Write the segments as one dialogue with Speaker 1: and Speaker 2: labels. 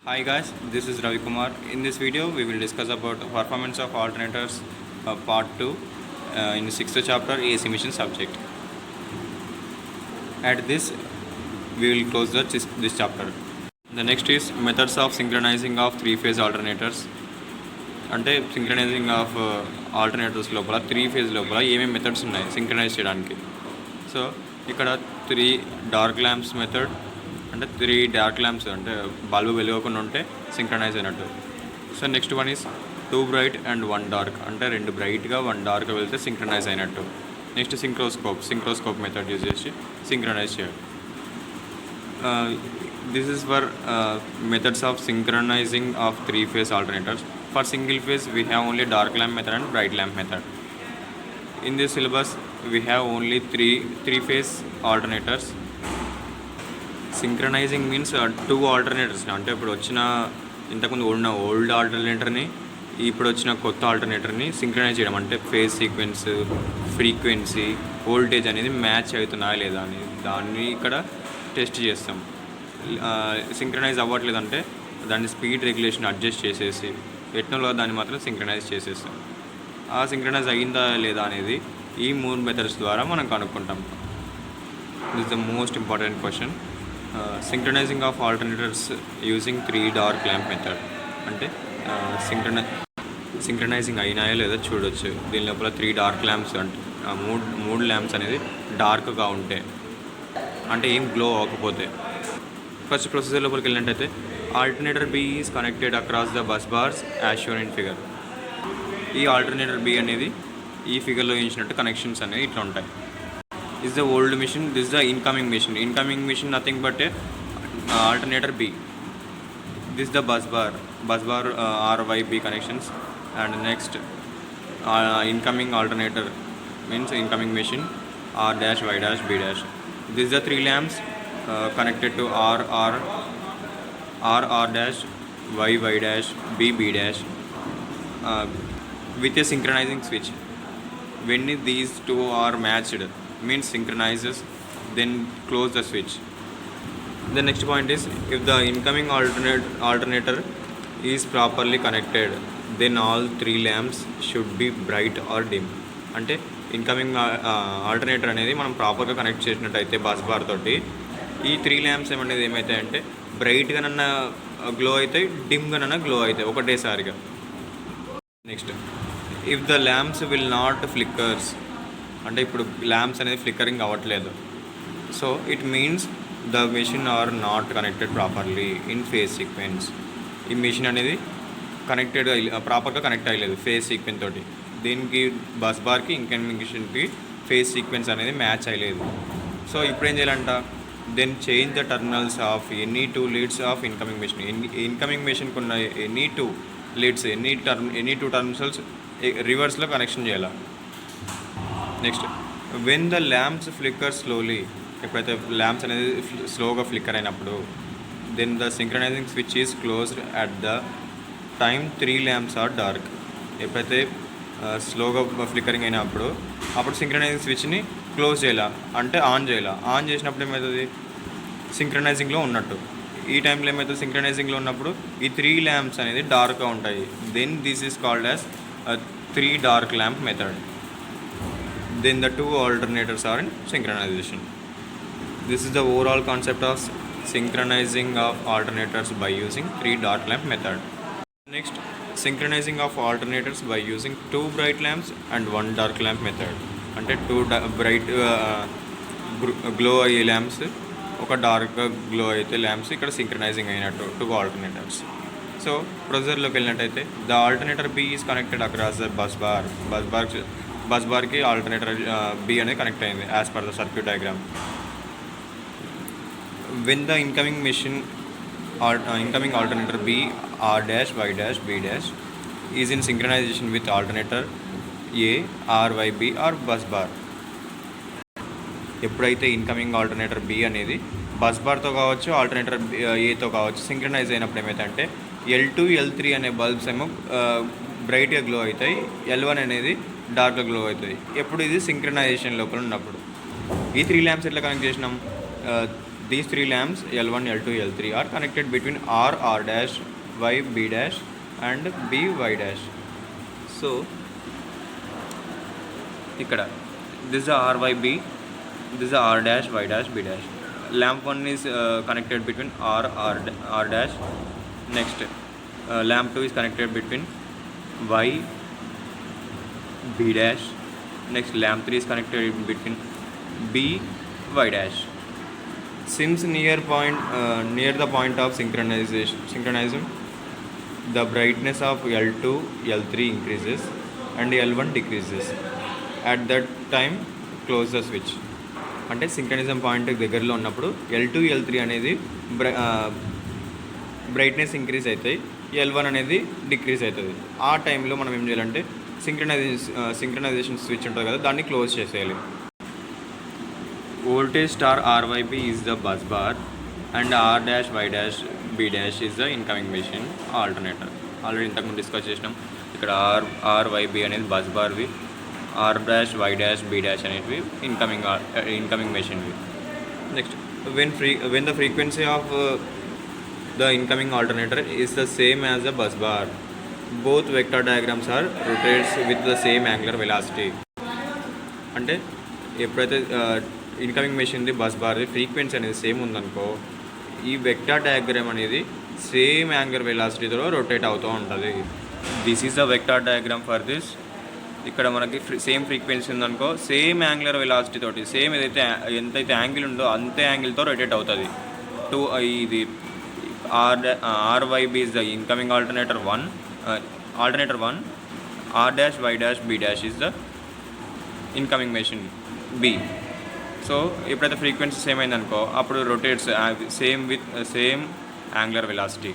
Speaker 1: Hi guys, this is Ravi Kumar. In this video, we will discuss about performance of alternators part 2 in 6th chapter AC machine subject. At this, we will close this chapter. The next is methods of synchronizing of three-phase alternators. అంటే synchronising of alternators లోపల three phase లోపల ఏమేమి methods ఉన్నాయి synchronise చేయడానికి. So ఇక్కడ 3 dark lamps method, అంటే 3 dark lamps అంటే bulb వెలుగకుండా ఉంటే సింక్రనైజ్ అయినట్టు. So next one is 2 bright and 1 dark, అంటే 2 బ్రైట్గా 1 డార్క్ వెళ్తే సింక్రనైజ్ అయినట్టు. నెక్స్ట్ సింక్రోస్కోప్ మెథడ్ యూజ్ చేసి సింక్రనైజ్ చేయాలి. This is for methods of synchronizing of three-phase alternators. For single phase, we have only dark lamp method and bright lamp method. In this syllabus, we have only three-phase alternators. Synchronizing means two alternators. అంటే ఇప్పుడు వచ్చిన ఇంతకుముందు ఉన్న old ఆల్టర్నేటర్ని ఇప్పుడు వచ్చిన కొత్త ఆల్టర్నేటర్ని synchronise చేయడం, అంటే ఫేజ్ సీక్వెన్స్, ఫ్రీక్వెన్సీ, వోల్టేజ్ అనేది మ్యాచ్ అవుతున్నాయా లేదా అని దాన్ని ఇక్కడ టెస్ట్ చేస్తాం. సింక్రనైజ్ అవ్వట్లేదంటే దాన్ని స్పీడ్ రెగ్యులేషన్ అడ్జస్ట్ చేసేసి ఎట్నోలో దాన్ని మాత్రం సింక్రనైజ్ చేసేస్తాం. ఆ సింక్రనైజ్ అయ్యిందా లేదా అనేది ఈ 3 మెథడ్స్ ద్వారా మనం కనుక్కుంటాం. This the most important question. Synchronizing of alternators using 3 dark lamp method, అంటే సింక్రనైజింగ్ అయినాయో లేదో చూడొచ్చు. దీని లోపల 3 డార్క్ ల్యాంప్స్, అంటే మూడు ల్యాంప్స్ అనేది డార్క్గా ఉంటే, అంటే ఏం గ్లో అవ్వకపోతే. ఫస్ట్ ప్రొసీజర్ లోపలికి వెళ్ళినట్టయితే alternator B is connected across the bus bars as shown in figure. ఈ ఆల్టర్నేటర్ బి అనేది ఈ ఫిగర్లో ఇచ్చినట్టు కనెక్షన్స్ అనేవి ఇట్లా ఉంటాయి. Is the old machine, this the incoming machine nothing but a alternator B. This the bus bar RYB connections. And next incoming alternator means incoming machine R dash Y dash B dash. This is the 3 lamps connected to R dash Y dash B dash with a synchronizing switch. When these two are matched means synchronizes, then close the switch. The next point is, if the incoming alternator is properly connected, then all 3 lamps should be bright or dim. అంటే incoming alternator అనేది మనం ప్రాపర్గా connect చేసినట్టయితే bus bar తోటి ఈ 3 lamps ఏమవుతాయంటే బ్రైట్గానన్నా glow అవుతాయి, డిమ్గానన్నా glow అవుతాయి ఒకటేసారిగా. Next, if the lamps will not flickers, అంటే ఇప్పుడు ల్యాంప్స్ అనేది ఫ్లిక్కరింగ్ అవ్వట్లేదు, so it means the machine are not connected properly in phase sequence. ఈ మెషిన్ అనేది ప్రాపర్గా కనెక్ట్ అయ్యలేదు ఫేజ్ సీక్వెన్స్ తోటి. దీనికి బస్ బార్కి ఇన్కమింగ్ మిషన్కి ఫేజ్ సీక్వెన్స్ అనేది మ్యాచ్ అయ్యలేదు. సో ఇప్పుడు ఏం చేయాలంట, then change the terminals of any 2 leads of incoming machine. Incoming మిషన్కి ఉన్న ఎనీ 2 లీడ్స్, ఎనీ 2 టర్మినల్స్ రివర్స్లో కనెక్షన్ చేయాలి. Next, when the lamps flicker slowly, ఎప్పుడైతే ల్యాంప్స్ అనేది స్లోగా ఫ్లిక్కర్ అయినప్పుడు, then the synchronising switch is closed at the time 3 lamps are dark. ఎప్పుడైతే స్లోగా ఫ్లిక్కరింగ్ అయినప్పుడు అప్పుడు సింక్రనైజింగ్ స్విచ్ని క్లోజ్ చేయాలా, అంటే ఆన్ చేయాలా. ఆన్ చేసినప్పుడు ఏమవుతుంది, సింక్రనైజింగ్లో ఉన్నట్టు. ఈ టైంలో ఏమవుతుంది, సింక్రనైజింగ్లో ఉన్నప్పుడు ఈ 3 ల్యాంప్స్ అనేది డార్క్గా ఉంటాయి. Then this is called as 3 dark lamp method. Then the 2 alternators are in synchronization. This is the overall concept of synchronizing of alternators by using 3 dark lamp method. Next, synchronizing of alternators by using 2 bright lamps and 1 dark lamp method. అంటే 2 bright glow అయ్యే lamps, ఒక డార్క్గా glow అయితే lamps ఇక్కడ synchronising అయినట్టు 2 alternators. So ప్రొసీజర్లోకి వెళ్ళినట్టయితే the alternator B is connected across the bus బార్కి ఆల్టర్నేటర్ బి అనేది కనెక్ట్ అయింది as per the circuit diagram. When the incoming alternator B R dash Y dash B dash is in synchronization with alternator A RYB or bus bar. ఎప్పుడైతే incoming alternator B అనేది bus బార్తో కావచ్చు, alternator ఏతో కావచ్చు synchronise అయినప్పుడు ఏమవుతుందంటే L2 L3 అనే bulbs ఏమో బ్రైట్గా గ్లో అవుతాయి, L1 అనేది డార్క్గా గ్లో అవుతుంది. ఎప్పుడు ఇది సింక్రనైజేషన్ లోపల ఉన్నప్పుడు. ఈ 3 ల్యాంప్స్ ఎట్లా కనెక్ట్ చేసినాం, these three lamps L1, L2, L3 are connected between R, R dash, Y, B dash and B, Y dash. So ఇక్కడ this is R, Y, B, this is R dash, Y dash, B dash. Lamp 1 is connected between R dash. Next lamp 2 is connected between Y, B dash. Next lamp 3 is connected between B, Y dash. Since near the point of synchronism, the brightness of L2, L3 increases and L1 decreases. At that time, close the switch. అంటే సింక్రనిజం point దగ్గరలో ఉన్నప్పుడు L2, L3 అనేది brightness increase అవుతాయి, L1 అనేది decrease అవుతుంది. ఆ టైంలో మనం ఏం చేయాలంటే సింక్రనైజేషన్ స్విచ్ ఉంటుంది కదా, దాన్ని క్లోజ్ చేసేయాలి. Voltage star RYB is the bus bar and R dash, Y dash, B dash is the incoming machine alternator. Already ఇంతకుముందు డిస్కస్ చేసినాం. ఇక్కడ RYB అనేది బస్ బార్వి, R dash, Y dash, B dash అనేటివి incoming machineవి. Next when the frequency of the incoming alternator is the same as the bus bar, both vector diagrams are rotates with the same angular velocity. అంటే ఎప్పుడైతే incoming మెషిన్ది bus బార్ది frequency అనేది same ఉందనుకో, ఈ vector diagram అనేది same angular వెలాసిటీతో rotate అవుతూ ఉంటుంది. This is the vector diagram for this. ఇక్కడ మనకి సేమ్ ఫ్రీక్వెన్సీ ఉందనుకో, సేమ్ యాంగులర్ వెలాసిటీ తోటి సేమ్ ఎంతైతే యాంగిల్ ఉందో అంతే యాంగిల్తో రొటేట్ అవుతుంది. ఇది RYB is the incoming alternator 1, R dash, Y dash, B dash is the incoming machine B. So ఎప్పుడైతే ఫ్రీక్వెన్సీ సేమ్ అయిందనుకో అప్పుడు rotates same angular velocity.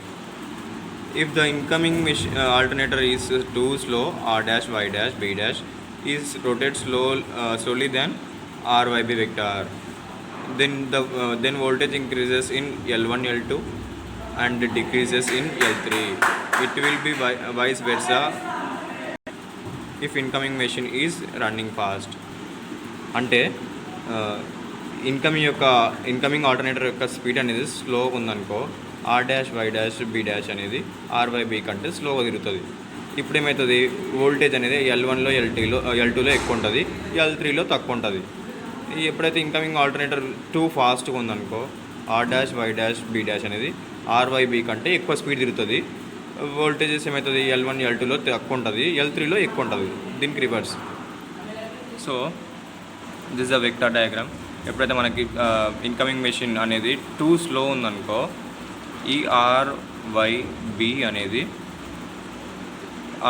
Speaker 1: If the incoming alternator is too slow, R dash, Y dash, B dash is rotate slowly than RYB vector, then voltage increases in L1, L2 and decreases in L3. It will be vice versa if incoming machine is running fast. అంటే incoming alternator యొక్క speed అనేది స్లోగా ఉందనుకో, R dash, Y dash, B dash అనేది RYB కంటే స్లోగా తిరుగుతుంది. ఇప్పుడు ఏమవుతుంది, వోల్టేజ్ అనేది L1లో, L2లో ఎక్కువ ఉంటుంది, L3లో తక్కువ ఉంటుంది. ఎప్పుడైతే ఇన్కమింగ్ ఆల్టర్నేటర్ 2 ఫాస్ట్గా ఉందనుకో, R dash, Y dash, B dash అనేది RYB కంటే ఎక్కువ స్పీడ్ తిరుగుతుంది. వోల్టేజెస్ ఏమవుతుంది, L1, L2లో తక్కువ ఉంటుంది, L3లో ఎక్కువ ఉంటుంది. దీనికి reverse. So this is the vector diagram. ఎప్పుడైతే మనకి ఇన్కమింగ్ మెషిన్ అనేది 2 స్లో ఉందనుకో, ఈ RYB అనేది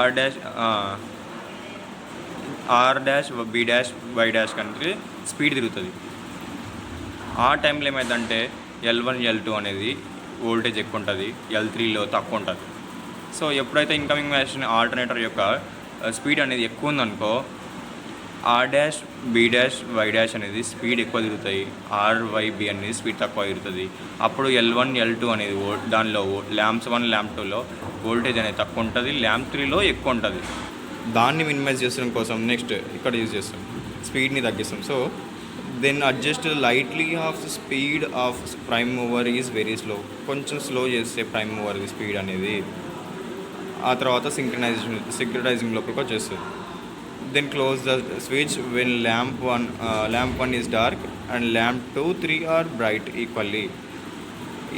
Speaker 1: R dash, B dash, Y dash కంటే స్పీడ్ తిరుగుతుంది. ఆ టైంలో ఏమైందంటే L1, L2 అనేది వోల్టేజ్ ఎక్కువ ఉంటుంది, L3లో తక్కువ ఉంటుంది. సో ఎప్పుడైతే ఇన్కమింగ్ మెషిన్ ఆల్టర్నేటర్ యొక్క స్పీడ్ అనేది ఎక్కువ ఉందనుకో, R dash, B dash, Y dash అనేది స్పీడ్ ఎక్కువ తిరుగుతాయి, RYB అనేది స్పీడ్ తక్కువ తిరుగుతుంది. అప్పుడు L1, L2 అనేది దానిలో ల్యాంప్స్ 1, ల్యాంప్ 2లో వోల్టేజ్ అనేది తక్కువ ఉంటుంది, ల్యాంప్ 3లో ఎక్కువ ఉంటుంది. దాన్ని మినిమైజ్ చేసడం కోసం నెక్స్ట్ ఇక్కడ యూజ్ చేస్తాం, స్పీడ్ని తగ్గిస్తాం. So then adjust lightly of speed of prime mover is very slow. కొంచెం స్లో చేస్తే ప్రైమ్ మూవర్ స్పీడ్ అనేది, ఆ తర్వాత సింక్రనైజింగ్ లోపలికి వచ్చేస్తుంది. Then close the switch when lamp 1 is dark and lamp 2, 3 are bright equally.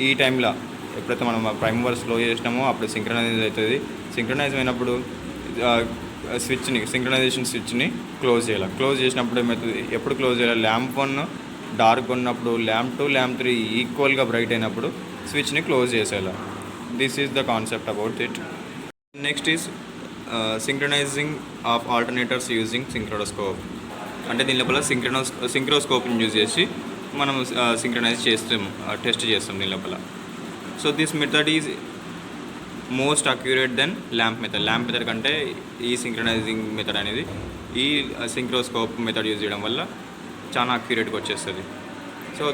Speaker 1: ఈ టైంలో ఎప్పుడైతే మనం ప్రైమ్ మూవర్ స్లో చేసినామో అప్పుడు సింక్రనైజ్ అవుతుంది. సింక్రనైజ్ అయినప్పుడు సింక్రనైజేషన్ స్విచ్ని క్లోజ్ చేయాలి. క్లోజ్ చేసినప్పుడు ఏమవుతుంది, ఎప్పుడు క్లోజ్ చేయాలి, ల్యాంప్ 1 డార్క్ ఉన్నప్పుడు, ల్యాంప్ 2, ల్యాంప్ 3 ఈక్వల్గా బ్రైట్ అయినప్పుడు స్విచ్ని క్లోజ్ చేసేయాలి. This is the concept about it. Next is synchronizing of alternators using synchroscope. అంటే దీని లోపల సింక్రోస్కోప్ని యూజ్ చేసి మనం సింక్రనైజ్ చేస్తాం, టెస్ట్ చేస్తాం దీని లోపల. So this method is most accurate than lamp method కంటే ఈ సింక్రనైజింగ్ మెథడ్ అనేది ఈ సింక్రోస్కోప్ మెథడ్ యూజ్ చేయడం వల్ల చాలా అక్యురేట్గా వచ్చేస్తుంది. So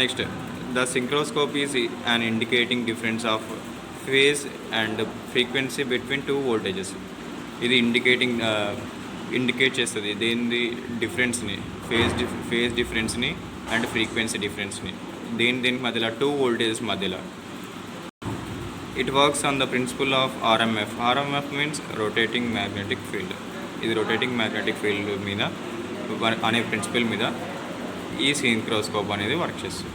Speaker 1: next the synchroscope is an indicating difference of phase and frequency between 2 voltages. ఇది ఇండికేట్ చేస్తుంది దేని డిఫరెన్స్ని, ఫేజ్ డిఫరెన్స్ని అండ్ ఫ్రీక్వెన్సీ డిఫరెన్స్ని. దేనికి మధ్యలో 2 వోల్టేజెస్ మధ్యలో. It works on the principle of RMF. RMF means rotating magnetic field. ఇది రొటేటింగ్ మ్యాగ్నెటిక్ ఫీల్డ్ మీద అనే ప్రిన్సిపల్ మీద ఈ సింక్రోస్కోప్ అనేది వర్క్ చేస్తుంది.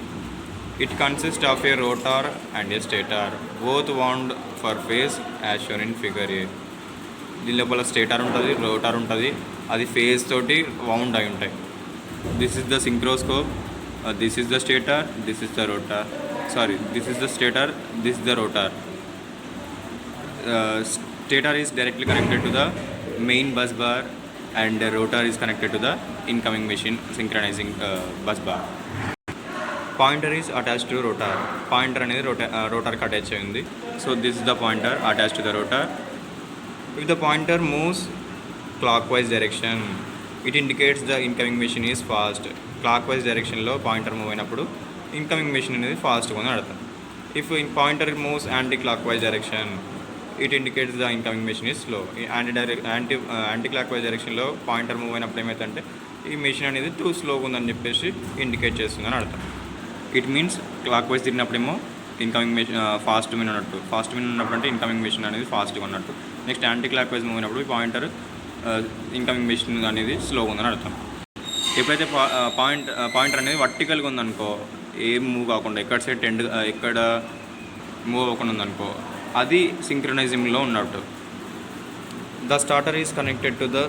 Speaker 1: It consist of a rotor and a stator, both wound for phase as shown in figure A. దీని లోపల stator ఉంటుంది, రోటార్ ఉంటుంది, అది ఫేజ్ తోటి వౌండ్ అయి ఉంటాయి. This is the synchroscope, this is the stator, this is the rotor. This is the stator, this is the rotor. Stator is directly connected to the main bus bar and the rotor is connected to the incoming machine synchronizing bus bar. Pointer is attached to rotor. Pointer అనేది rotor కి attach అయ్యింది. So this is the pointer attached to the rotor. If the pointer moves clockwise direction, it indicates the incoming machine is fast. Clockwise direction లో pointer move అయినప్పుడు incoming machine అనేది ఫాస్ట్గా ఉందని అర్థం. If pointer moves anti-clockwise direction, it indicates the incoming machine is slow. Anti-clockwise directionలో pointer move అయినప్పుడు ఏమవుతుందంటే ఈ మెషిన్ అనేది టూ స్లోగా ఉందని చెప్పేసి ఇండికేట్ చేస్తుందని అర్థం. ఇట్ మీన్స్ క్లాక్ వైజ్ తిరిగినప్పుడేమో ఇన్కమింగ్ మెషిన్ ఫాస్ట్ మీద ఉన్నప్పుడు అంటే ఇన్కమింగ్ మెషిన్ అనేది ఫాస్ట్గా ఉన్నట్టు. Next anticlockwise move అయినప్పుడు పాయింటర్ ఇన్కమింగ్ మెషిన్ అనేది స్లోగా ఉందని అర్థం. ఎప్పుడైతే పాయింటర్ అనేది వర్టికల్గా ఉందనుకో, ఏం మూవ్ కాకుండా ఎక్కడ సైడ్ ఎక్కడ మూవ్ అవ్వకుండా ఉందనుకో, అది సింక్రనైజింగ్లో ఉన్నట్టు. The starter is connected to the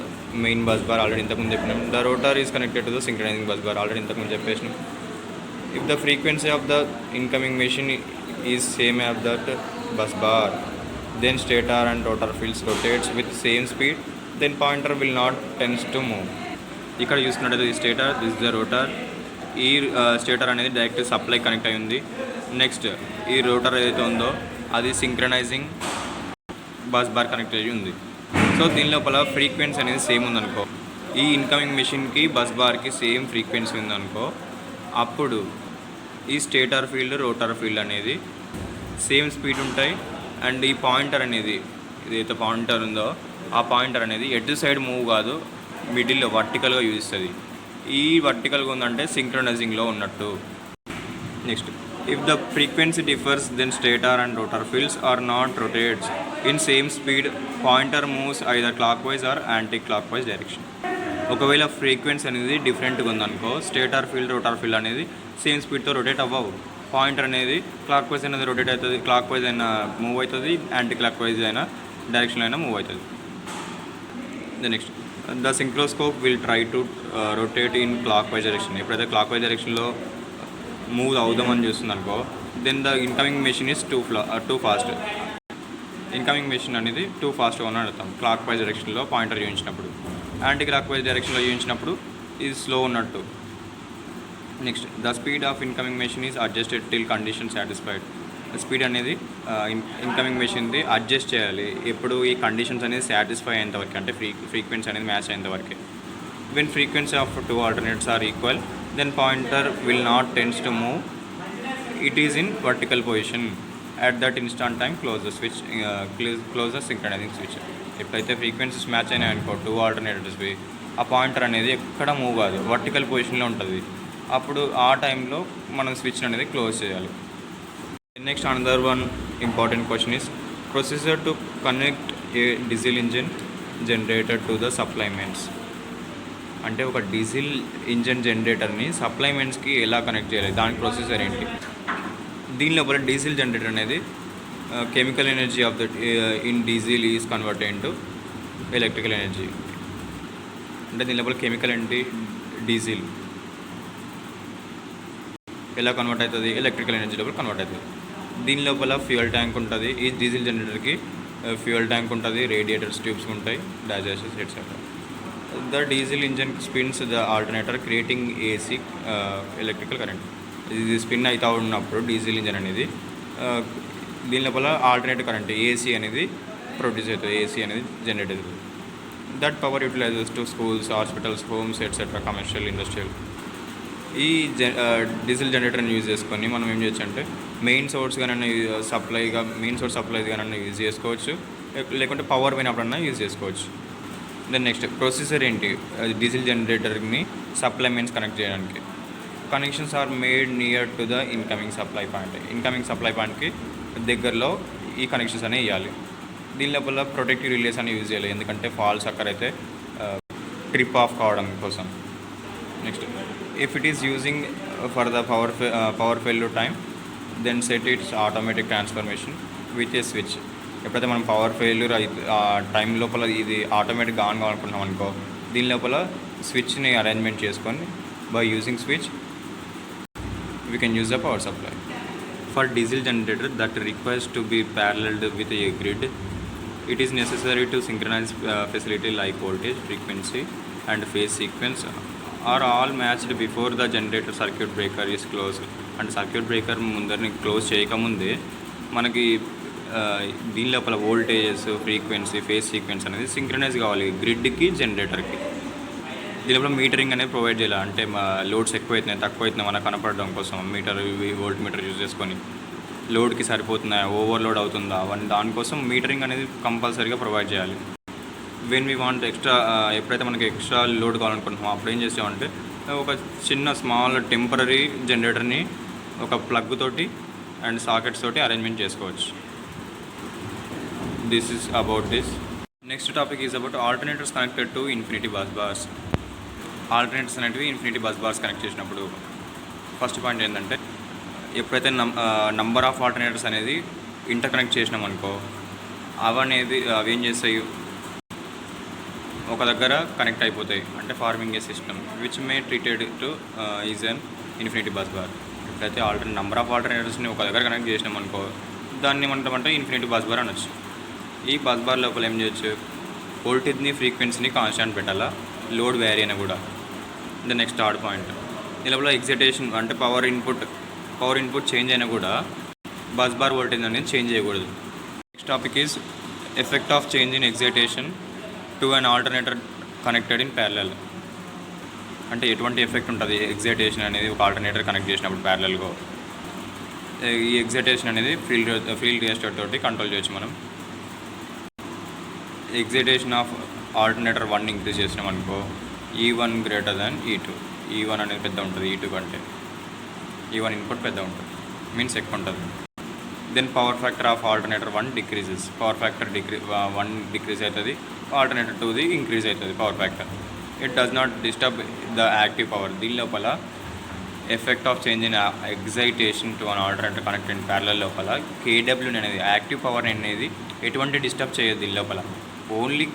Speaker 1: main bus bar, already ఇంతకుముందు చెప్పినాం. The rotor is connected to the synchronizing bus bar, already ఇంతకుముందు చెప్పేసినాం. If the frequency of the incoming machine is same as that bus bar, then stator and rotor fields rotates with same speed, then pointer will not tends to move. ఇక్కడ చూసుకున్నట్టు ఈ stator, this the rotor. ఈ stator అనేది direct supply connect అయి ఉంది. Next ఈ rotor ఏదైతే ఉందో అది సింక్రనైజింగ్ బస్ బార్ కనెక్ట్ అయ్యి ఉంది. సో దీని లోపల ఫ్రీక్వెన్సీ అనేది సేమ్ ఉందనుకో, ఈ ఇన్కమింగ్ మెషిన్కి బస్ బార్కి సేమ్ ఫ్రీక్వెన్సీ ఉందనుకో, అప్పుడు ఈ స్టేటర్ ఫీల్డ్ రోటర్ ఫీల్డ్ అనేది సేమ్ స్పీడ్ ఉంటాయి. అండ్ ఈ పాయింటర్ అనేది ఏదైతే పాయింటర్ ఉందో ఆ పాయింటర్ అనేది ఎటు సైడ్ మూవ్ కాదు, మిడిల్లో వర్టికల్గా యూజ్ చేస్తుంది. ఈ వర్టికల్గా ఉందంటే సింక్రనైజింగ్లో ఉన్నట్టు. Next, if the frequency differs, then stator and rotor fields are not rotates in same speed. Pointer moves either clockwise or anti-clockwise direction. ఒకవేళ ఫ్రీక్వెన్సీ అనేది డిఫరెంట్గా ఉందనుకో, స్టేటర్ ఫీల్డ్ రోటర్ ఫీల్డ్ అనేది సేమ్ స్పీడ్తో రొటేట్ అవ్వవు. పాయింటర్ అనేది clockwise అనేది rotate అవుతుంది, క్లాక్ వైజ్ అయినా మూవ్ అవుతుంది, యాంటీ క్లాక్ వైజ్ అయినా డైరెక్షన్లో అయినా మూవ్ అవుతుంది. Next, the synchroscope will try to rotate in clockwise direction. ఎప్పుడైతే క్లాక్ వైజ్ డైరెక్షన్లో మూవ్ అవుదామని చూస్తుంది అనుకో, then the incoming machine is too fast. Incoming machine అనేది టూ ఫాస్ట్గా అని అర్థం. క్లాక్ వైజ్ డైరెక్షన్లో పాయింటర్ చూపించినప్పుడు, యాంటీ క్లాక్ వైజ్ డైరెక్షన్లో చూపించినప్పుడు ఇది స్లో ఉన్నట్టు. Next, the speed of incoming machine is adjusted till condition satisfied. Speed అనేది ఇన్కమింగ్ మెషిన్ది అడ్జస్ట్ చేయాలి ఎప్పుడు ఈ కండిషన్స్ అనేది సాటిస్ఫై అయ్యేంతవరకు, అంటే ఫ్రీక్వెన్సీ అనేది మ్యాచ్ అయ్యేంతవరకు. When frequency of two alternates are equal, then pointer will not tends to move, it is in vertical position. At that instant time close the switch, close the synchronizing switch. ఎప్పుడైతే frequencies match అయినాయి అనుకో two ఆల్టర్నేటర్స్వి, ఆ pointer అనేది ఎక్కడ move కాదు, vertical పొజిషన్లో ఉంటుంది. అప్పుడు ఆ టైంలో మనం స్విచ్ అనేది క్లోజ్ చేయాలి. Next, another one important question is procedure to connect A diesel engine generator to the supply mains. అంటే ఒక డీజిల్ ఇంజన్ జనరేటర్ని సప్లైమెంట్స్కి ఎలా కనెక్ట్ చేయాలి, దానికి ప్రొసీజర్ ఏంటి. దీని లోపల డీజిల్ జనరేటర్ అనేది chemical energy of the in diesel is converted into electrical energy. అంటే దీని లోపల కెమికల్ ఏంటి, డీజిల్ ఎలా కన్వర్ట్ అవుతుంది, ఎలక్ట్రికల్ ఎనర్జీ లోపల కన్వర్ట్ అవుతుంది. దీని లోపల ఫ్యూయల్ ట్యాంక్ ఉంటుంది. ఈ డీజిల్ జనరేటర్కి ఫ్యూయల్ ట్యాంక్ ఉంటుంది, రేడియేటర్స్ ట్యూబ్స్ ఉంటాయి, డైజెస్టర్స్ etcetera. The diesel engine spins the alternator creating AC electrical current. ఇది స్పిన్ అవుతూ ఉన్నప్పుడు డీజిల్ ఇంజన్ అనేది దీని లోపల ఆల్టర్నేటివ్ కరెంట్ ఏసీ అనేది ప్రొడ్యూస్ అవుతుంది, ఏసీ అనేది జనరేట్ అవుతుంది. That power utilises to schools, hospitals, homes etcetera, commercial, industrial. ఈ డీజిల్ జనరేటర్ని యూజ్ చేసుకొని మనం ఏం చేయొచ్చు అంటే మెయిన్ సోర్స్ కానీ మెయిన్ సోర్స్ సప్లైస్ కానీ యూజ్ చేసుకోవచ్చు, లేకుంటే పవర్ పోయినప్పుడన్నా యూజ్ చేసుకోవచ్చు. దెన్ నెక్స్ట్ ప్రొసీజర్ ఏంటి, డీజిల్ జనరేటర్ని సప్లై మెయిన్స్ కనెక్ట్ చేయడానికి. Connections are made near to the incoming supply point. Incoming supply పాయింట్కి దగ్గరలో ఈ కనెక్షన్స్ అనేవి ఇవ్వాలి. దీని లోపల ప్రొటెక్టివ్ రిలేస్ అని యూజ్ చేయాలి, ఎందుకంటే ఫాల్స్ అక్కర్ అయితే ట్రిప్ ఆఫ్ కావడం కోసం. Next, if it is using for the power failure time, then set its automatic transformation with a switch. ఎప్పుడైతే మనం పవర్ ఫెయిల్యూర్ ఆ టైం లోపల ఇది ఆటోమేటిక్గా ఆన్ కావాలనుకుంటున్నాం అనుకో, దీని లోపల స్విచ్ని అరేంజ్మెంట్ చేసుకొని by using switch we can use the power supply. For diesel generator that requires to be paralleled with a grid, it is necessary to synchronize facility like voltage, frequency and phase sequence are all matched before the generator circuit breaker is closed. And circuit breaker ముందరని close చేయకముందే మనకి దీని లోపల voltages, frequency, phase sequence అనేది synchronize కావాలి గ్రిడ్కి, జనరేటర్కి. దీని లోపల మీటరింగ్ అనేది ప్రొవైడ్ చేయాలి, అంటే మా లోడ్స్ ఎక్కువ అవుతున్నాయి తక్కువ అవుతున్నాయి మనకు కనపడడం కోసం మీటర్, వోల్ట్ మీటర్ యూజ్ చేసుకొని లోడ్కి సరిపోతున్నాయా, ఓవర్లోడ్ అవుతుందా అవన్నీ దానికోసం మీటరింగ్ అనేది కంపల్సరీగా ప్రొవైడ్ చేయాలి. వెన్ వీ వాంట్ ఎక్స్ట్రా, ఎప్పుడైతే మనకి ఎక్స్ట్రా లోడ్ కావాలనుకుంటున్నామో అప్పుడు ఏం చేసామంటే ఒక చిన్న స్మాల్ టెంపరీ జనరేటర్ని ఒక ప్లగ్ తోటి అండ్ సాకెట్స్ తోటి అరేంజ్మెంట్ చేసుకోవచ్చు. This is about this. Next topic is about alternators connected to infinity bus bars. Alternators అనేటివి ఇన్ఫినిటీ బస్ బార్స్ కనెక్ట్ చేసినప్పుడు ఫస్ట్ పాయింట్ ఏంటంటే, ఎప్పుడైతే నంబర్ ఆఫ్ ఆల్టర్నేటర్స్ అనేది ఇంటర్ కనెక్ట్ చేసినాం అనుకో, అవి ఏం చేస్తాయి, ఒక దగ్గర కనెక్ట్ అయిపోతాయి, అంటే farming A system which may treated to is an infinity bus bar. ఎప్పుడైతే నంబర్ ఆఫ్ ఆల్టర్నేటర్స్ని ఒక దగ్గర కనెక్ట్ చేసినాం అనుకో, దాన్ని ఏమంటామంటే ఇన్ఫినిటీ బస్ బార్ అనొచ్చు. ఈ బస్ బార్ లోపల ఏం చేయొచ్చు, వోల్టేజ్ని, ఫ్రీక్వెన్సీని కాన్స్టాంట్ పెట్టాలా, లోడ్ వ్యారీ అయినా కూడా. ద నెక్స్ట్ థర్డ్ పాయింట్, ఈ లోపల ఎగ్జైటేషన్ అంటే పవర్ ఇన్పుట్ చేంజ్ అయినా కూడా బస్ బార్ వోల్టేజ్ అనేది చేంజ్ చేయకూడదు. Next topic is effect of change in excitation to an alternator connected in parallel. అంటే ఎటువంటి ఎఫెక్ట్ ఉంటుంది ఎగ్జైటేషన్ అనేది ఒక ఆల్టర్నేటర్ కనెక్ట్ చేసినప్పుడు ప్యారలల్గా. ఈ ఎగ్జైటేషన్ అనేది ఫీల్డ్ రియాస్టర్ తోటి కంట్రోల్ చేయొచ్చు మనం. ఎగ్జైటేషన్ ఆఫ్ ఆల్టర్నేటర్ 1 ఇంక్రీజ్ చేసినాం అనుకో, E1 greater than E2. E1 అనేది పెద్ద ఉంటుంది E2 కంటే. E1 ఇన్పుట్ పెద్ద ఉంటుంది, మీన్స్ ఎక్కువ ఉంటుంది. Then power factor of alternator 1 decreases. Power factor 1 decrease అవుతుంది, ఆల్టర్నేటర్ 2ది ఇంక్రీజ్ అవుతుంది power factor. It does not disturb the active power. దీని లోపల effect of change in excitation to an alternator connect in parallel లోపల KW అనేది active power అనేది ఎటువంటి disturb చేయదు. దీని లోపల ఓన్లీ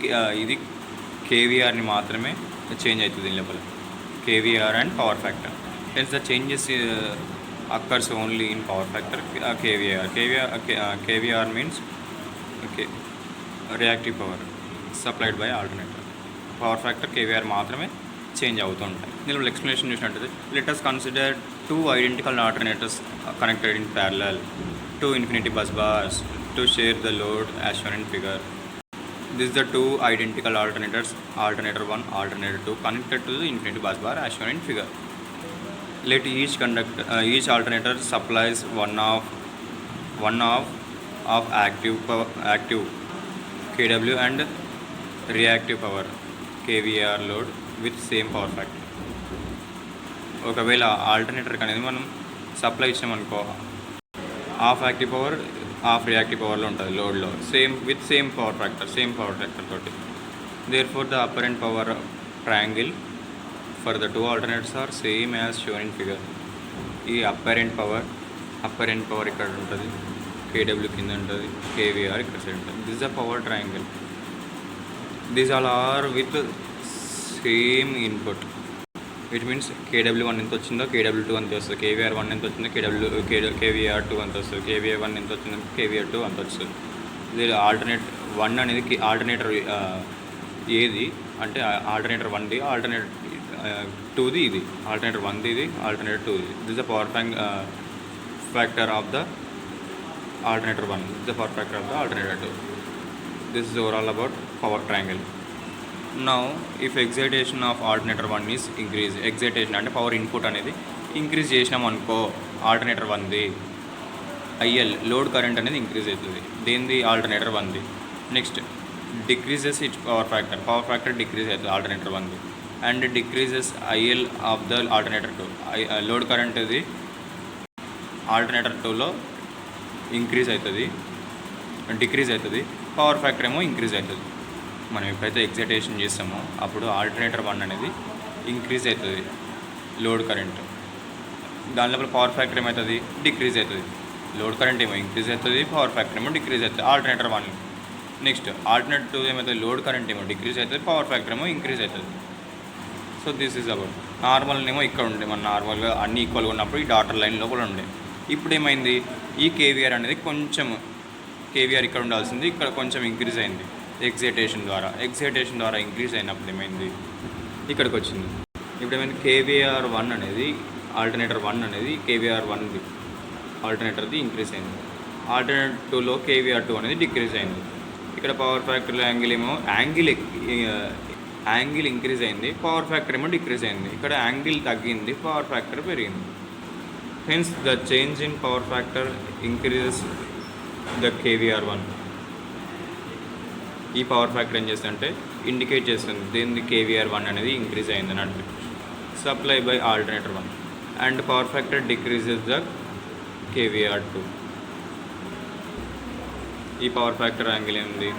Speaker 1: ఇది KVRని మాత్రమే చేంజ్ అవుతుంది దీని లోపల, KVR and power factor. Hence the changes occurs only in power factor KVR means reactive power supplied by alternator. Power factor KVR మాత్రమే చేంజ్ అవుతూ ఉంటాయి. దీనిలో ఎక్స్ప్లెనేషన్ చూసినట్టయితే, let us consider 2 identical alternators connected in parallel to infinity bus bars to share the load as shown in figure. These are 2 identical alternators, alternator 1, alternator 2, connected to the infinity bus bar as shown in figure. Let each alternator supplies one of active kW and reactive power KVR load with same power factor. ఒకవేళ ఆల్టర్నేటర్కి అనేది మనం supply ఇచ్చామనుకో, half active power half reactive పవర్లో ఉంటుంది లోడ్లో, same power factor తోటి. Therefore the apparent power triangle for the 2 alternators are same as shown in figure. ఈ అపరెంట్ పవర్ ఇక్కడ ఉంటుంది, KW కింద ఉంటుంది, KVR ఇక్కడ సైడ్ ఉంటుంది. This the power triangle. These all are with same input. It means KW1 ఎంత వచ్చిందో KW2 అంత వస్తుంది, KVR1 ఎంత వచ్చిందో KVR2 అంత వస్తుంది, KVR1 ఎంత వచ్చిందో KVR2 అంత వస్తుంది. ఇది ఆల్టర్నేటర్ 1 అనేది ఆల్టర్నేటర్ ఏది అంటే ఆల్టర్నేటర్ 1ది, ఆల్టర్నేటర్ 2ది ఇది, ఆల్టర్నేటర్ 1ది ఇది, ఆల్టర్నేటర్ 2ది. This the power factor of the alternator 1, this is the power factor of the alternator 2. This is overall about power triangle. Now if excitation of alternator 1 is increased, excitation అంటే power input అనేది increase చేసినాం అనుకో alternator 1ది, IL load current అనేది increase అవుతుంది దేనిది, alternator 1ది. Next decreases its power factor decrease అవుతుంది ఆల్టర్నేటర్ 1ది. And decreases IL of the alternator 2. Load current ఇది ఆల్టర్నేటర్ 2లో ఇంక్రీజ్ అవుతుంది, డిక్రీజ్ అవుతుంది. పవర్ ఫ్యాక్టర్ ఏమో ఇంక్రీజ్ అవుతుంది. మనం ఎప్పుడైతే ఎక్సైటేషన్ చేస్తామో అప్పుడు ఆల్టర్నేటర్ 1 అనేది ఇంక్రీజ్ అవుతుంది లోడ్ కరెంట్. దాని లోపల పవర్ ఫ్యాక్టర్ ఏమవుతుంది, డిక్రీజ్ అవుతుంది. లోడ్ కరెంట్ ఏమో ఇంక్రీజ్ అవుతుంది, పవర్ ఫ్యాక్టర్ ఏమో డిక్రీజ్ అవుతుంది ఆల్టర్నేటర్ 1. నెక్స్ట్ ఆల్టర్నేటర్ 2 ఏమవుతుంది, లోడ్ కరెంట్ ఏమో డిక్రీజ్ అవుతుంది, పవర్ ఫ్యాక్టర్ ఏమో ఇంక్రీజ్ అవుతుంది. So this is about normal ఏమో ఇక్కడ ఉండే, మన నార్మల్గా అన్ని ఈక్వల్గా ఉన్నప్పుడు ఈ డాటర్ లైన్ లోపల ఉండే. ఇప్పుడు ఏమైంది, ఈ కేవీఆర్ అనేది కొంచెం కేవీఆర్ ఇక్కడ ఉండాల్సింది ఇక్కడ కొంచెం ఇంక్రీజ్ అయింది ఎక్సైటేషన్ ద్వారా ఇంక్రీజ్ అయినప్పుడు ఏమైంది ఇక్కడికి వచ్చింది. ఇప్పుడు ఏమైంది, కేవీఆర్ 1 అనేది ఆల్టర్నేటర్ 1 అనేది కేవీఆర్ 1 ఆల్టర్నేటర్ది ఇంక్రీజ్ అయింది. ఆల్టర్నేటర్ 2లో కేవీఆర్ 2 అనేది డిక్రీజ్ అయింది. ఇక్కడ పవర్ ఫ్యాక్టర్ యాంగిల్ ఏమో యాంగిల్ ఇంక్రీజ్ అయింది, పవర్ ఫ్యాక్టర్ ఏమో డిక్రీజ్ అయింది. ఇక్కడ యాంగిల్ తగ్గింది, పవర్ ఫ్యాక్టర్ పెరిగింది. Hence the change in power factor increases the kVAR 1. ఈ పవర్ ఫ్యాక్టర్ ఏం చేస్తుందంటే ఇండికేట్ చేస్తుంది దీని కేవీఆర్ 1 అనేది ఇంక్రీజ్ అయిందని అంటే supply by alternator 1 and power factor decreases the KVR 2. ఈ పవర్ ఫ్యాక్టర్ యాంగిల్ ఏంది,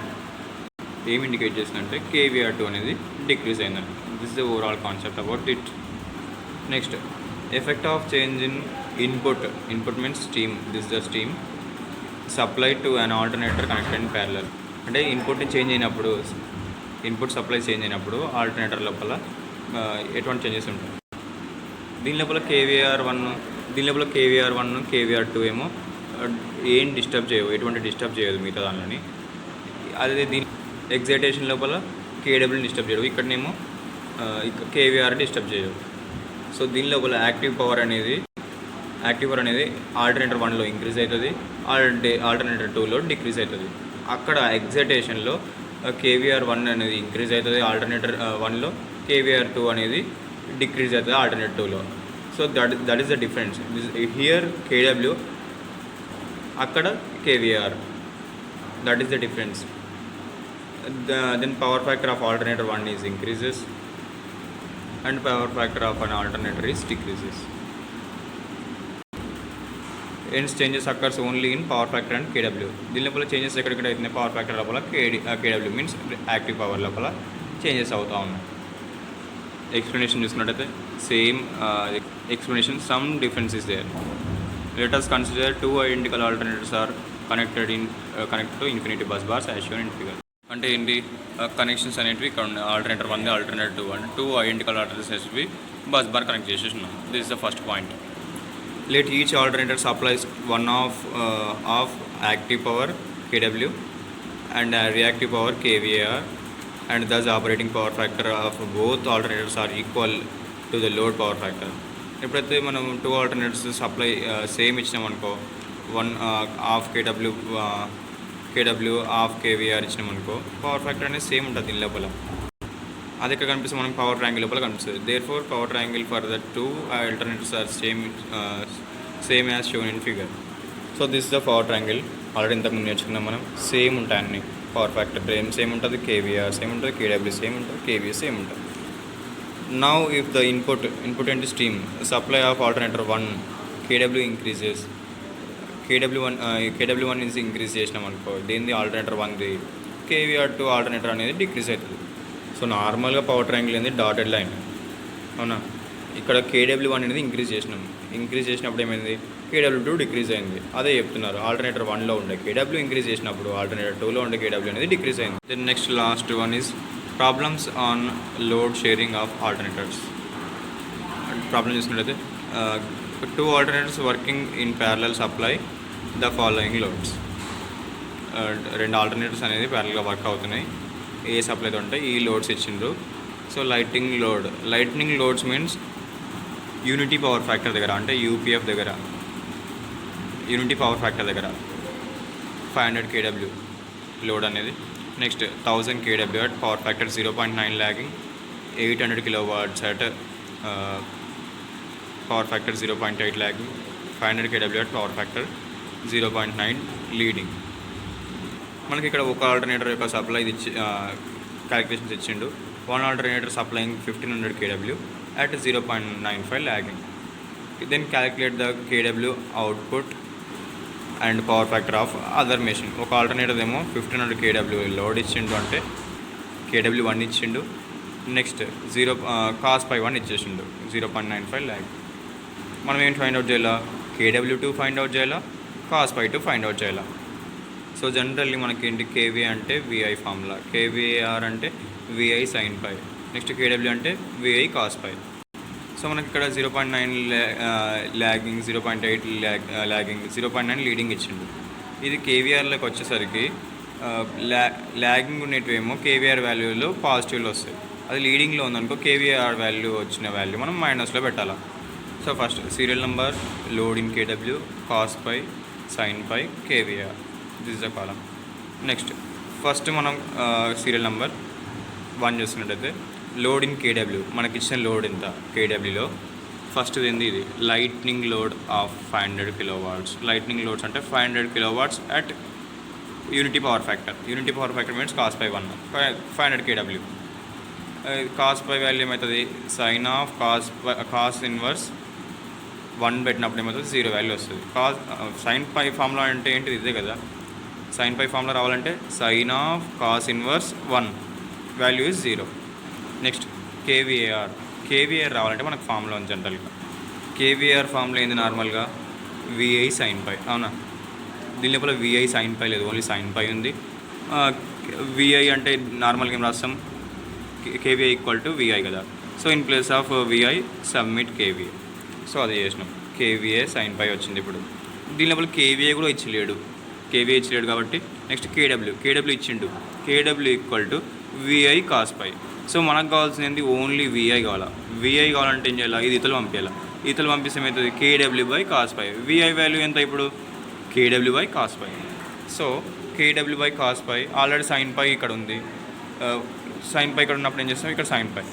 Speaker 1: ఏం ఇండికేట్ చేస్తుందంటే కేవీఆర్ 2 అనేది డిక్రీజ్ అయిందని. This the overall concept about it. Next effect of change in input means steam. This the steam supply to an alternator connected in parallel. అంటే input supply change అయినప్పుడు alternator లోపల ఎటువంటి changes ఉంటాయి. దీని లోపల కేవీఆర్ 1 కేవీఆర్ 2 ఏమో ఏం డిస్టర్బ్ చేయవు, ఎటువంటి డిస్టర్బ్ చేయదు మిగతా దానిలోని. అదే దీని ఎక్సైటేషన్ లోపల కేడబ్ల్యూని డిస్టర్బ్ చేయవు, ఇక్కడనేమో కేవీఆర్ డిస్టర్బ్ చేయవు. సో దీని లోపల యాక్టివ్ పవర్ అనేది ఆల్టర్నేటర్ 1లో ఇంక్రీజ్ అవుతుంది, ఆల్టర్నేటర్ 2లో డిక్రీజ్ అవుతుంది. అక్కడ ఎక్సైటేషన్లో కేవీఆర్ 1 అనేది ఇంక్రీజ్ అవుతుంది ఆల్టర్నేటర్ 1లో, కేవీఆర్ 2 అనేది డిక్రీజ్ అవుతుంది ఆల్టర్నేటర్ 2లో. So that is the difference. Here కేడబ్ల్యూ, అక్కడ kVAR, that is the difference. Then power factor of alternator 1 is increases and power factor of an alternator is decreases. Hence changes occurs only in power factor and kW. దీని లోపల changes ఎక్కడెక్కడ అవుతున్నాయి, power factor లోపల కేడబ్ల్యూ means active power లోపల changes అవుతూ ఉన్నాయి. Explanation చూసుకున్నట్టయితే same explanation, some difference is there. Let us consider two identical alternators are connected to infinity bus bars as shown in figure. అంటే ఏంటి, కనెక్షన్స్ అనేటివి ఇక్కడ ఉన్నాయి. ఆల్టర్నేటర్ 1 ఆల్టర్నేటర్ 2 అంటే 2 ఐడెంటికల్ ఆల్టర్నేటర్స్ అనేవి బస్ బార్ కనెక్ట్ చేసేసినాం. This is the first point. Let each alternator supplies one of active power కేడబ్ల్యూ and reactive power kVAR and thus operating power factor of both alternators are equal to the load power factor. ఎప్పుడైతే మనం 2 alternators supply same ఇచ్చినామనుకో, 1 half కేడబ్ల్యూ half kVAR ఇచ్చినామనుకో, power factor అనేది same ఉంటుంది దీని లోపల. అది ఇక్కడ కనిపిస్తే మనకు పవర్ ట్రయాంగిల్ లోపల కనిపిస్తుంది. Therefore power triangle for the 2 alternators are same as shown in figure. So this the power triangle. Already ఇంతకుముందు నేర్చుకున్నాం మనం. సేమ్ ఉంటాయి అన్ని. పవర్ ఫ్యాక్టర్ సేమ్ ఉంటుంది, కేవీఆర్ సేమ్ ఉంటుంది, కేడబ్ల్యూ సేమ్ ఉంటుంది, కేవీఆర్ సేమ్ ఉంటుంది. Now if the input into stream supply of alternator 1 kW increases, kW1 is increase చేసినాం అనుకో, దీనిది ఆల్టర్నేటర్ 1ది కేవీఆర్ 2 ఆల్టర్నేటర్ అనేది డిక్రీజ్ అవుతుంది. సో నార్మల్గా పవర్ ట్రయాంగిల్ అనేది డాటెడ్ లైన్, అవునా. ఇక్కడ కేడబ్ల్యూ1 అనేది ఇంక్రీజ్ చేసినప్పుడు ఏమైంది, కేడబ్ల్యూ2 డిక్రీజ్ అయింది. అదే చెప్తున్నారు, ఆల్టర్నేటర్ 1లో ఉండే కేడబ్ల్యూ ఇంక్రీజ్ చేసినప్పుడు ఆల్టర్నేటర్ 2లో ఉండే కేడబ్ల్యూ అనేది డిక్రీజ్ అయింది. Then next last one is problems on load sharing of alternators. Problem చూసుకున్నట్లయితే 2 alternators working in parallel supply the following loads. 2 alternators అనేది ప్యారలల్గా వర్క్ అవుతున్నాయి. ఏ సప్లైతో ఉంటాయి, ఈ లోడ్స్ ఇచ్చిండ్రు. So lighting loads means unity power factor దగ్గర, అంటే యూపీఎఫ్ దగ్గర, యూనిటీ పవర్ ఫ్యాక్టర్ దగ్గర 500 kW లోడ్ అనేది. Next 1000 kW at power factor 0.9 lagging, 800 kW at power factor 0.8 lagging, 500 kW at power factor 0.9 leading. మనకి ఇక్కడ ఒక ఆల్టర్నేటర్ యొక్క సప్లై ఇచ్చి క్యాలిక్యులేషన్స్ ఇచ్చిండు. one alternator supplying 1500 kW at 0.95 lagging. Then calculate the kW output and power factor of other machine. ఒక alternator ఏమో 1500 kW load ఇచ్చిండు అంటే kW 1 ఇచ్చిండు, నెక్స్ట్ cos పై 1 ఇచ్చేసిండు 0.95 ల్యాగ్. మనం ఏంటి ఫైండ్ అవుట్ చేయాలా? kW2 ఫైండ్ అవుట్ చేయాలా, cos పై 2 ఫైండ్ అవుట్ చేయాలా. సో జనరల్లీ మనకి ఏంటి కేవీఏ అంటే విఐ ఫార్ములా, కేవీఆర్ అంటే విఐ సైన్ పై, నెక్స్ట్ కేడబ్ల్యూ అంటే విఐ కాస్ పై. సో మనకి ఇక్కడ 0.9 ల్యాగింగ్, 0.8 ల్యాగింగ్, 0.9 లీడింగ్ ఇచ్చిండు. ఇది కేవీఆర్లోకి వచ్చేసరికి ల్యాగింగ్ ఉండేటివేమో కేవీఆర్ వాల్యూలో పాజిటివ్లో వస్తాయి, అది లీడింగ్లో ఉందనుకో కేవీఆర్ వాల్యూ వచ్చిన వాల్యూ మనం మైనస్లో పెట్టాలా. So first serial number, load in కేడబ్ల్యూ, cos phi, sine phi, kVAR, this is the column. Next first మనం సీరియల్ నెంబర్ 1 చూస్తున్నట్టయితే లోడ్ ఇన్ కేడబ్ల్యూ, మనకి ఇచ్చిన లోడ్ ఎంత కేడబ్ల్యూలో. ఫస్ట్ ఏంది, ఇది lightning load of 500 kW. Lightning loads అంటే 500 kW at unity power factor. Unity power factor means cos phi 1, 500 kW. Cos phi value ఏమవుతుంది, sine of cos inverse 1 పెట్టినప్పుడు ఏమవుతుంది, 0 వాల్యూ వస్తుంది. సైన్ పై ఫార్ములా అంటే ఏంటిది, ఇదే కదా. సైన్ పై ఫార్ములా రావాలంటే sine of cos inverse 1 value is 0. Next kVAR రావాలంటే మనకు ఫార్ములా ఉంది జనరల్గా. కేవీఆర్ ఫార్ములా ఏంది నార్మల్గా, విఐ సైన్ పై, అవునా. దీని లోపల విఐ సైన్ పై లేదు, ఓన్లీ సైన్ పై ఉంది. విఐ అంటే నార్మల్గా ఏం రాస్తాం, కేవీఐ ఈక్వల్ టు విఐ కదా. So in place of VI submit kVA. So అది చేసినాం, కేవీఏ సైన్ పై వచ్చింది. ఇప్పుడు దీని లోపల కేవీఏ కూడా ఇచ్చలేడు కాబట్టి నెక్స్ట్ కేడబ్ల్యూ ఇచ్చిండు. కేడబ్ల్యూ equal to VI cos phi. So మనకు కావాల్సింది ఓన్లీ విఐ కావాలంటే ఏం చేయాలి, ఇది ఇతలు పంపించాలి. ఇతలు పంపిస్తే ఏమవుతుంది, కేడబ్ల్యూ by cos phi. VI value ఎంత ఇప్పుడు, కేడబ్ల్యూ బై కాస్ పై. సో కేడబ్ల్యూ by cos phi, already sine phi ఇక్కడ ఉంది, సైన్ పై ఇక్కడ ఉన్నప్పుడు ఏం చేస్తాం, ఇక్కడ సైన్ పై.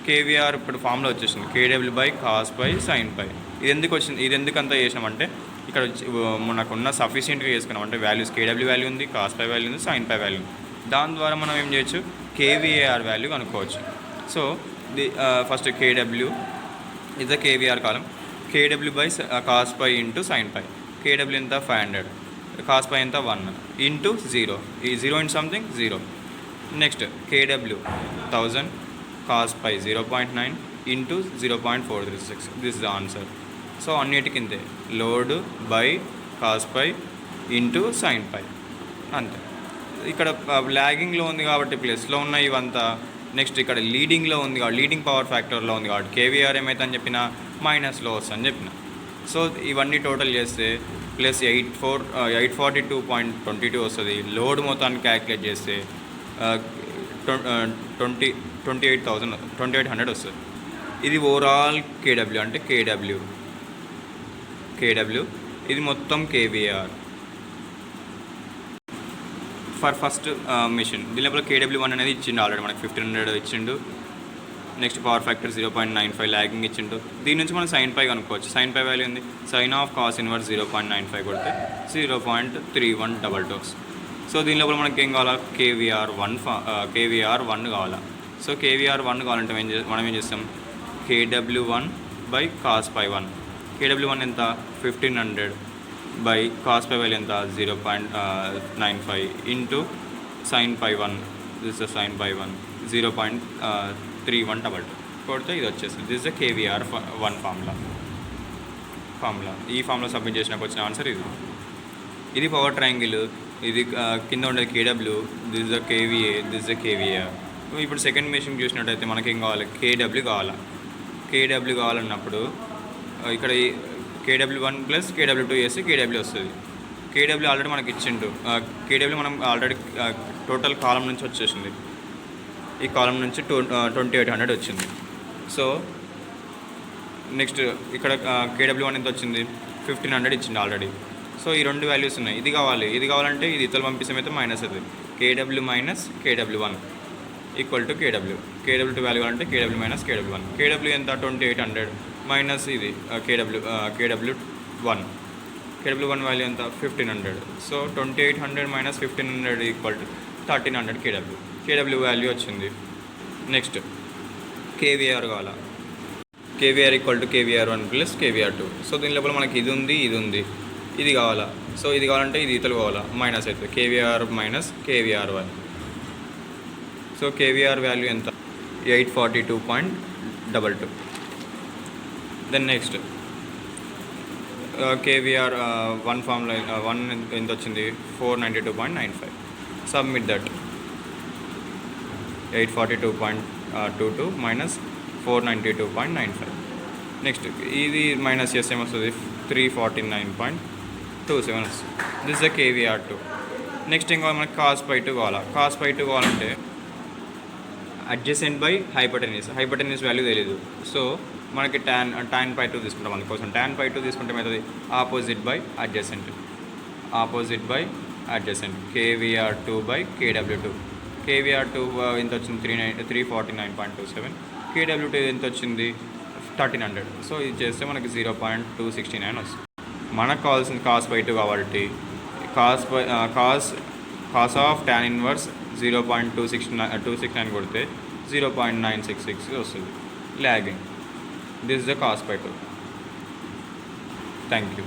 Speaker 1: కేవీఆర్ ఇప్పుడు ఫామ్లో వచ్చేసింది, కేడబ్ల్యూ బై కాస్ పై సైన్ పై. ఇది ఎందుకు వచ్చింది, ఇది ఎందుకు అంతా చేసినామంటే ఇక్కడ మనకున్న సఫిషియెంట్గా చేసుకున్నాం. అంటే వాల్యూస్ కేడబ్ల్యూ వాల్యూ ఉంది, కాస్ పై వాల్యూ ఉంది, సైన్ పై వాల్యూ ఉంది. దాని ద్వారా మనం ఏం చేయొచ్చు, కేవీఆర్ వాల్యూ కనుక్కోవచ్చు. So first కేడబ్ల్యూ is the KVR column. కేడబ్ల్యూ by cos phi into sine పై. కేడబ్ల్యూ ఎంత 500, కాస్ పై ఎంత 1 ఇంటూ 0, ఈ 0 ఇంటూ సంథింగ్ 0. నెక్స్ట్ కేడబ్ల్యూ 1000, cos phi 0.9 into 0.436, this the answer. So అన్నిటికి ఇంతే, load by cos phi into sine phi, అంతే. ఇక్కడ ల్యాగింగ్లో ఉంది కాబట్టి ప్లస్లో ఉన్నాయి ఇవంతా. నెక్స్ట్ ఇక్కడ లీడింగ్లో ఉంది కాబట్టి, లీడింగ్ పవర్ ఫ్యాక్టర్లో ఉంది కాబట్టి కేవీఆర్ ఏమైతే అని చెప్పిన మైనస్లో వస్తుందని చెప్పిన. సో ఇవన్నీ టోటల్ చేస్తే ప్లస్ 842.22 వస్తుంది. లోడ్ మొత్తాన్ని క్యాల్కులేట్ చేస్తే 2800 వస్తుంది. ఇది ఓవరాల్ కేడబ్ల్యూ అంటే కేడబ్ల్యూ, ఇది మొత్తం కేవీఆర్ ఫర్ ఫస్ట్ మిషన్. దీని లోపల కేడబ్ల్యూ1 అనేది ఇచ్చిండు, ఆల్రెడీ మనకి 1500 ఇచ్చిండు. నెక్స్ట్ పవర్ ఫ్యాక్టర్ 0.95 ల్యాగింగ్ ఇచ్చిండు. దీని నుంచి మనం సైన్ పై కనుక్కోవచ్చు. సైన్ పై వాల్యూ ఉంది, సైన్ ఆఫ్ కాస్ ఇన్వర్స్ 0.95 కొడితే 0.3122. సో దీని లోపల మనకి ఏం కావాలా, కేవీఆర్ 1 కావాలా. సో కేవీఆర్ 1 కావాలంటే మనం ఏం చేస్తాం, కేడబ్ల్యూ1 బై కాస్ పై 1. కేడబ్ల్యూ1 ఎంత 1500 బై కాస్ పై వాల్యూ ఎంత 0.95 into sine phi 1, this the sine phi 1 0.3122 కొడితే ఇది వచ్చేస్తుంది. This the kVAR 1 formula. ఈ ఫార్ములా సబ్మిట్ చేసినాక వచ్చిన ఆన్సర్ ఇది. ఇది పవర్ ట్రయాంగిల్, ఇది కింద ఉండేది కేడబ్ల్యూ, this the kVA, this the kVAR. ఇప్పుడు సెకండ్ మెషిన్ చూసినట్టయితే మనకేం కావాలి, కేడబ్ల్యూ కావాలన్నప్పుడు ఇక్కడ కేడబ్ల్యూ1 ప్లస్ కేడబ్ల్యూ2 చేస్తే కేడబ్ల్యూ వస్తుంది. కేడబ్ల్యూ ఆల్రెడీ మనకి ఇచ్చిండు. కేడబ్ల్యూ మనం ఆల్రెడీ టోటల్ కాలం నుంచి వచ్చేసింది, ఈ కాలం నుంచి 2800 వచ్చింది. సో నెక్స్ట్ ఇక్కడ కేడబ్ల్యూ1 ఎంత వచ్చింది, 1500 ఇచ్చింది ఆల్రెడీ. సో ఈ రెండు వాల్యూస్ ఉన్నాయి. ఇది కావాలంటే ఇది ఇతలు పంపిస్తే అయితే మైనస్ అవుతుంది. కేడబ్ల్యూ మైనస్ కేడబ్ల్యూ1 ఈక్వల్ టు కేడబ్ల్యూ2 వాల్యూ అంటే కేడబ్ల్యూ మైనస్ కేడబ్ల్యూ1. కేడబ్ల్యూ ఎంత 2800 మైనస్ ఇది కేడబ్ల్యూ1 వాల్యూ ఎంత 1500. సో 2800 మైనస్ 1500 ఈక్వల్ టు 1300 కేడబ్ల్యూ వాల్యూ వచ్చింది. నెక్స్ట్ కేవీఆర్ కావాలా, కేవీఆర్ ఈక్వల్ టు కేవీఆర్1 ప్లస్ కేవీఆర్2. సో దీని లోపల మనకి ఇది ఉంది, ఇది కావాలా. సో ఇది కావాలంటే ఇది ఇతలు కావాలా, మైనస్ అవుతుంది, కేవీఆర్ మైనస్ కేవీఆర్1. సో కేవీఆర్ వాల్యూ ఎంత, 842.22. Then next kVAR one formula one ఎంత వచ్చింది, 492.95. Submit that. 842.22 మైనస్ 492.95. నెక్స్ట్ ఇది మైనస్ చేస్తే ఏమొస్తుంది, 349.27 వస్తుంది. This the కేవీఆర్2. నెక్స్ట్ ఇంకా మనకి cos/2 కావాలా. cos/2 కావాలంటే అడ్జసెంట్ బై హైపోటెన్యూస్ వాల్యూ తెలియదు. సో మనకి tan/2 తీసుకుంటాం. అందుకోసం tan/2 తీసుకుంటే ఏమవుతుంది, ఆపోజిట్ బై అడ్జసెంట్ కేవీఆర్2 బై కేడబ్ల్యూ2. కేవీఆర్2 ఎంత వచ్చింది, 349.27. కేడబ్ల్యూ2 ఎంత వచ్చింది, 1300. సో ఇది చేస్తే మనకి 0.269 వస్తుంది. మనకు కావాల్సింది cos/2 కాబట్టి కాస్ ఆఫ్ tan ఇన్వర్స్ 0.269 కొడితే 0.966 వస్తుంది lagging. This is the cos/2. Thank you.